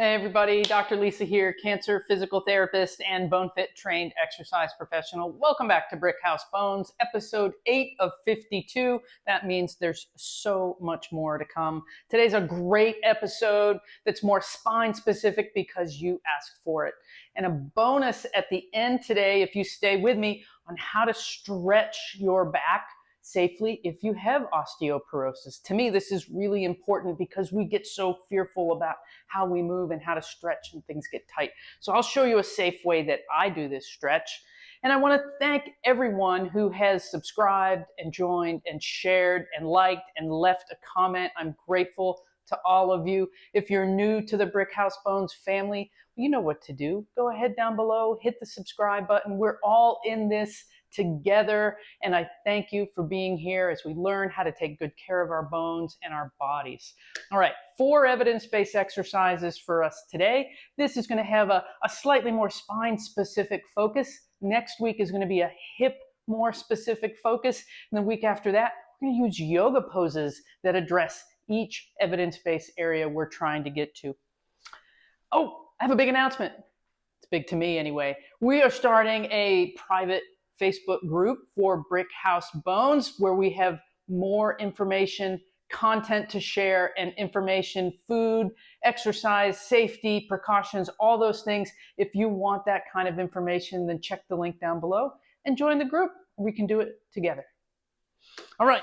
Hey everybody, Dr. Lisa here, cancer physical therapist and BoneFit trained exercise professional. Welcome back to Brick House Bones, episode 8 of 52. That means there's so much more to come. Today's a great episode that's more spine specific because you asked for it. And a bonus at the end today, if you stay with me, on how to stretch your back safely if you have osteoporosis. To me, this is really important because we get so fearful about how we move and how to stretch and things get tight. So I'll show you a safe way that I do this stretch. And I want to thank everyone who has subscribed and joined and shared and liked and left a comment. I'm grateful to all of you. If you're new to the Brick House Bones family, you know what to do. Go ahead down below, hit the subscribe button. We're all in this together, and I thank you for being here as we learn how to take good care of our bones and our bodies. All right, 4 evidence-based exercises for us today. This is going to have a slightly more spine-specific focus. Next week is going to be a hip more specific focus, and the week after that, we're going to use yoga poses that address each evidence-based area we're trying to get to. Oh, I have a big announcement. It's big to me anyway. We are starting a private Facebook group for Brick House Bones where we have more information, content to share, and information, food, exercise, safety, precautions, all those things. If you want that kind of information, then check the link down below and join the group. We can do it together. All right.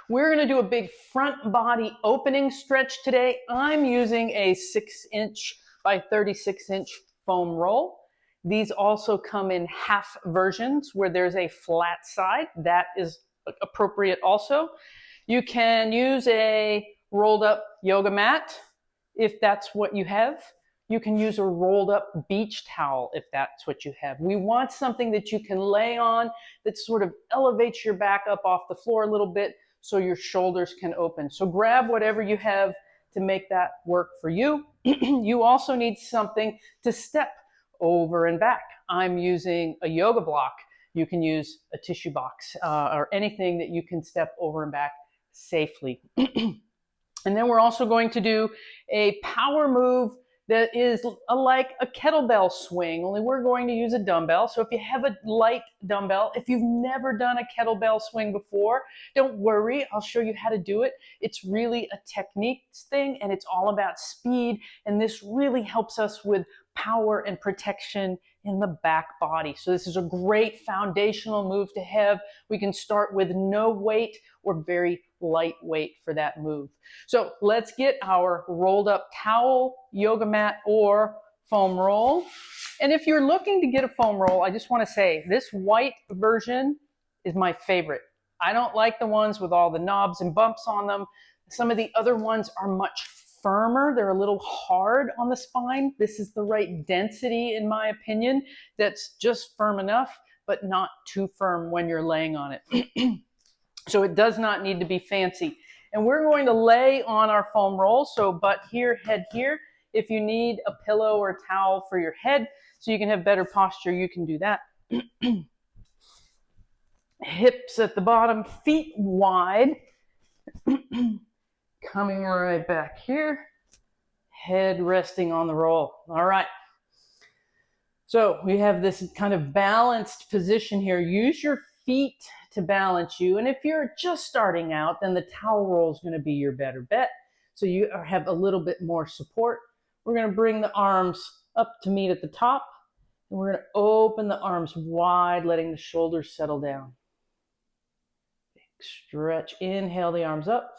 We're going to do a big front body opening stretch today. I'm using a 6-inch by 36-inch foam roll. These also come in half versions where there's a flat side. That is appropriate also. You can use a rolled up yoga mat if that's what you have. You can use a rolled up beach towel if that's what you have. We want something that you can lay on that sort of elevates your back up off the floor a little bit so your shoulders can open. So grab whatever you have to make that work for you. You also need something to step over and back. I'm using a yoga block. You can use a tissue box or anything that you can step over and back safely. And then we're also going to do a power move that is like a kettlebell swing, only we're going to use a dumbbell. So if you have a light dumbbell, if you've never done a kettlebell swing before, don't worry, I'll show you how to do it. It's really a technique thing and it's all about speed, and this really helps us with power and protection in the back body. So this is a great foundational move to have. We can start with no weight or very light weight for that move. So let's get our rolled up towel, yoga mat, or foam roll. And if you're looking to get a foam roll, I just want to say this white version is my favorite. I don't like the ones with all the knobs and bumps on them. Some of the other ones are much firmer. They're a little hard on the spine. This is the right density, in my opinion, that's just firm enough, but not too firm when you're laying on it. So it does not need to be fancy. And we're going to lay on our foam roll. So butt here, head here. If you need a pillow or a towel for your head so you can have better posture, you can do that. Hips at the bottom, feet wide. Coming right back here, head resting on the roll. All right. So we have this kind of balanced position here. Use your feet to balance you. And if you're just starting out, then the towel roll is going to be your better bet. So you have a little bit more support. We're going to bring the arms up to meet at the top. And we're going to open the arms wide, letting the shoulders settle down. Big stretch. Inhale the arms up.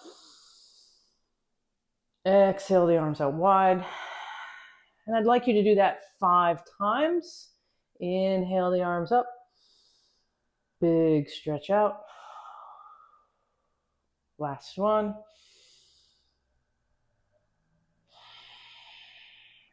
Exhale the arms out wide. And I'd like you to do that 5 times. Inhale the arms up. Big stretch out. Last one.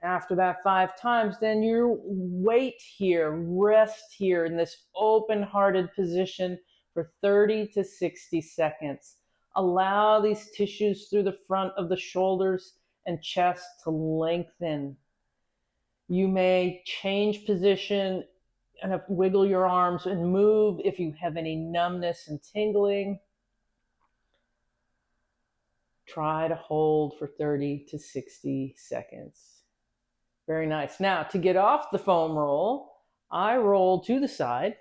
After that 5 times, then you wait here, rest here in this open-hearted position for 30 to 60 seconds. Allow these tissues through the front of the shoulders and chest to lengthen. You may change position and wiggle your arms and move if you have any numbness and tingling. Try to hold for 30 to 60 seconds. Very nice. Now, to get off the foam roll, I roll to the side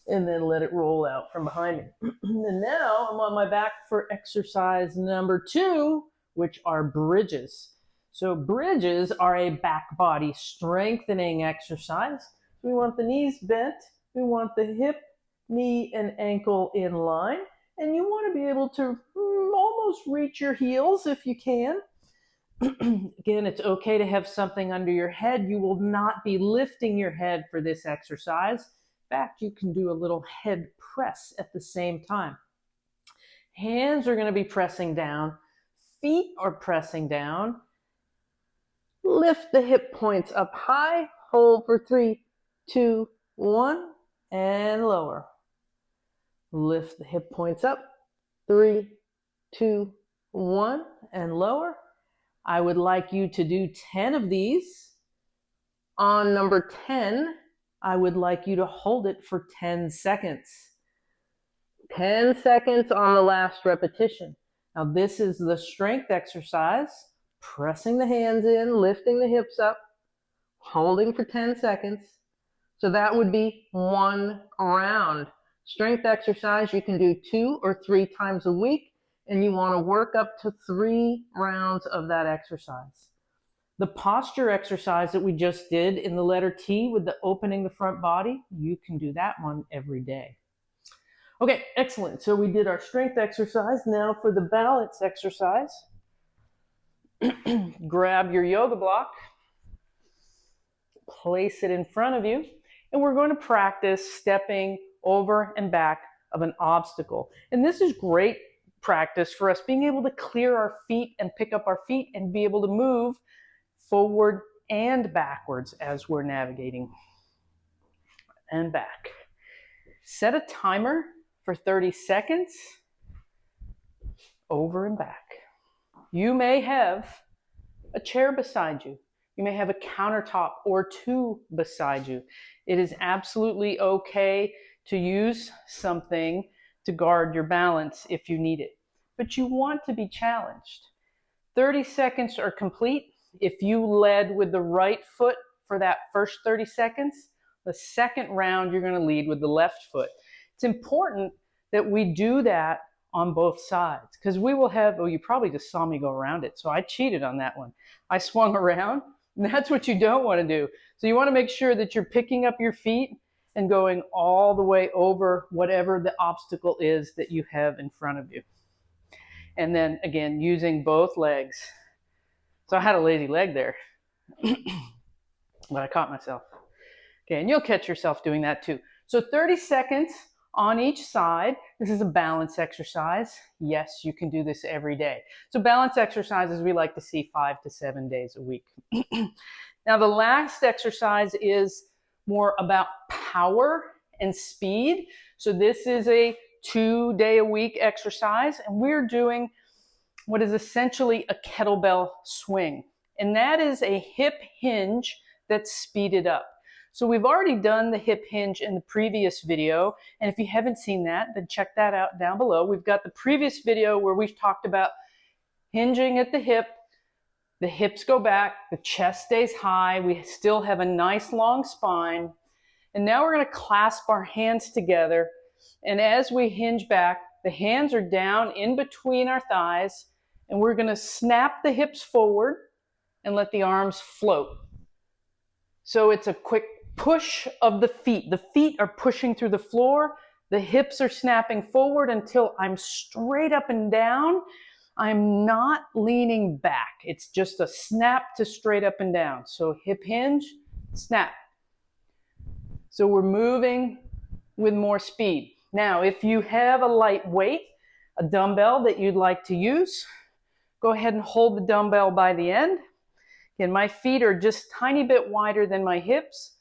and then let it roll out from behind me. And now I'm on my back for exercise number 2, which are bridges. So bridges are a back body strengthening exercise. We want the knees bent. We want the hip, knee, and ankle in line. And you want to be able to almost reach your heels if you can. Again, it's okay to have something under your head. You will not be lifting your head for this exercise. In fact, you can do a little head press at the same time. Hands are going to be pressing down. Feet are pressing down. Lift the hip points up high. Hold for 3, 2, 1, and lower. Lift the hip points up. 3, 2, 1, and lower. I would like you to do 10 of these. On number 10, I would like you to hold it for 10 seconds. 10 seconds on the last repetition. Now this is the strength exercise. Pressing the hands in, lifting the hips up, holding for 10 seconds. So that would be 1 round. Strength exercise you can do 2 or 3 times a week. And you want to work up to 3 rounds of that exercise. The posture exercise that we just did in the letter T with the opening the front body, you can do that one every day. Okay, excellent. So we did our strength exercise. Now for the balance exercise. Grab your yoga block, place it in front of you, and we're going to practice stepping over and back of an obstacle. And this is great practice for us being able to clear our feet and pick up our feet and be able to move forward and backwards as we're navigating. And back. Set a timer for 30 seconds. Over and back. You may have a chair beside you. You may have a countertop or 2 beside you. It is absolutely okay to use something to guard your balance if you need it. But you want to be challenged. 30 seconds are complete. If you led with the right foot for that first 30 seconds, the second round you're going to lead with the left foot. It's important that we do that on both sides because we will have, you probably just saw me go around it, so I cheated on that one. I swung around, and that's what you don't want to do. So you want to make sure that you're picking up your feet and going all the way over whatever the obstacle is that you have in front of you. And then again, using both legs. So I had a lazy leg there, but I caught myself. Okay, and you'll catch yourself doing that too. So 30 seconds on each side. This is a balance exercise. Yes, you can do this every day. So balance exercises we like to see 5 to 7 days a week. Now the last exercise is more about power and speed. So this is a 2-day-a-week exercise, and we're doing what is essentially a kettlebell swing. And that is a hip hinge that's speeded up. So we've already done the hip hinge in the previous video, and if you haven't seen that, then check that out down below. We've got the previous video where we've talked about hinging at the hips go back, the chest stays high, we still have a nice long spine, and now we're going to clasp our hands together, and as we hinge back, the hands are down in between our thighs, and we're going to snap the hips forward and let the arms float. So it's a quick push of the feet. The feet are pushing through the floor. The hips are snapping forward until I'm straight up and down. I'm not leaning back. It's just a snap to straight up and down. So hip hinge, snap. So we're moving with more speed. Now, if you have a light weight, a dumbbell that you'd like to use, go ahead and hold the dumbbell by the end. Again, my feet are just a tiny bit wider than my hips.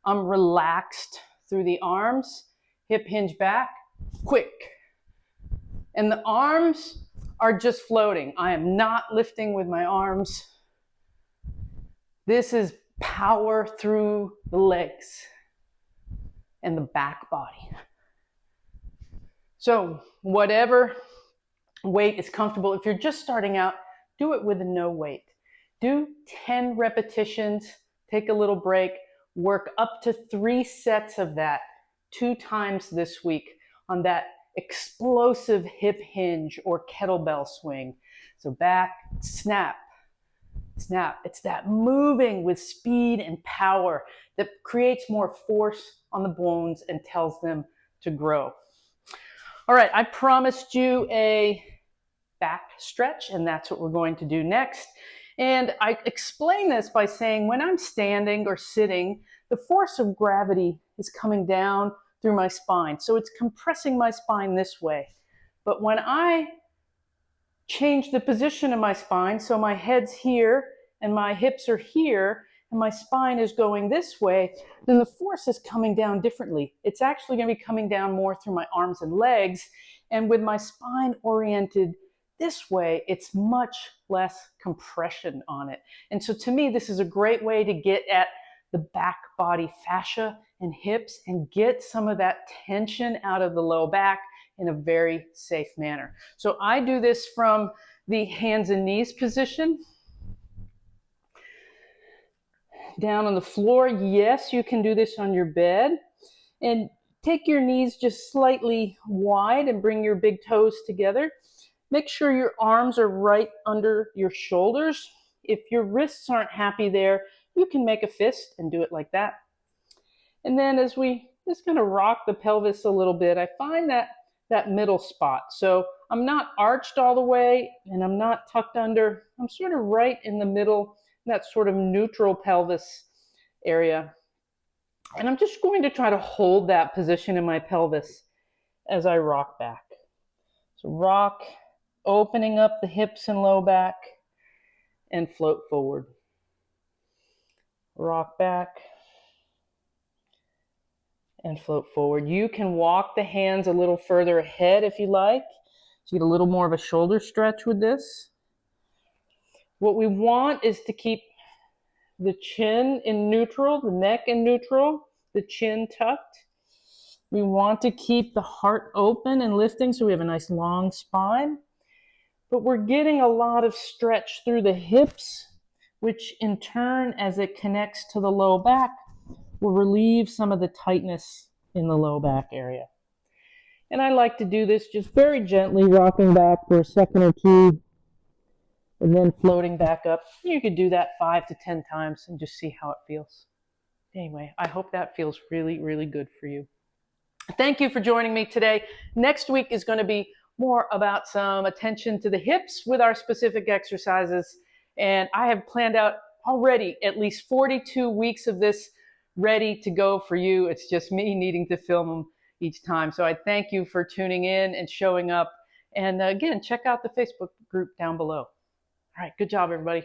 I'm relaxed through the arms, hip hinge back, quick. And the arms are just floating. I am not lifting with my arms. This is power through the legs and the back body. So whatever weight is comfortable. If you're just starting out, do it with no weight. Do 10 repetitions, take a little break, work up to 3 sets of that 2 times this week on that explosive hip hinge or kettlebell swing. So back, snap, snap. It's that moving with speed and power that creates more force on the bones and tells them to grow. All right, I promised you a back stretch, and that's what we're going to do next. And I explain this by saying when I'm standing or sitting, the force of gravity is coming down through my spine. So it's compressing my spine this way. But when I change the position of my spine, so my head's here and my hips are here, and my spine is going this way, then the force is coming down differently. It's actually going to be coming down more through my arms and legs. And with my spine oriented this way, it's much less compression on it. And so to me, this is a great way to get at the back body fascia and hips and get some of that tension out of the low back in a very safe manner. So I do this from the hands and knees position. Down on the floor. Yes, you can do this on your bed. And take your knees just slightly wide and bring your big toes together. Make sure your arms are right under your shoulders. If your wrists aren't happy there, you can make a fist and do it like that. And then as we just kind of rock the pelvis a little bit, I find that middle spot. So I'm not arched all the way and I'm not tucked under. I'm sort of right in the middle, that sort of neutral pelvis area. And I'm just going to try to hold that position in my pelvis as I rock back. So rock, opening up the hips and low back, and float forward. Rock back and float forward. You can walk the hands a little further ahead if you like. So you get a little more of a shoulder stretch with this. What we want is to keep the chin in neutral, the neck in neutral, the chin tucked. We want to keep the heart open and lifting so we have a nice long spine. But we're getting a lot of stretch through the hips, which in turn, as it connects to the low back, will relieve some of the tightness in the low back area. And I like to do this just very gently, rocking back for a second or two, and then floating back up. You could do that 5 to 10 times and just see how it feels. Anyway, I hope that feels really, really good for you. Thank you for joining me today. Next week is going to be more about some attention to the hips with our specific exercises. And I have planned out already at least 42 weeks of this ready to go for you. It's just me needing to film them each time. So I thank you for tuning in and showing up. And again, check out the Facebook group down below. All right, good job, everybody.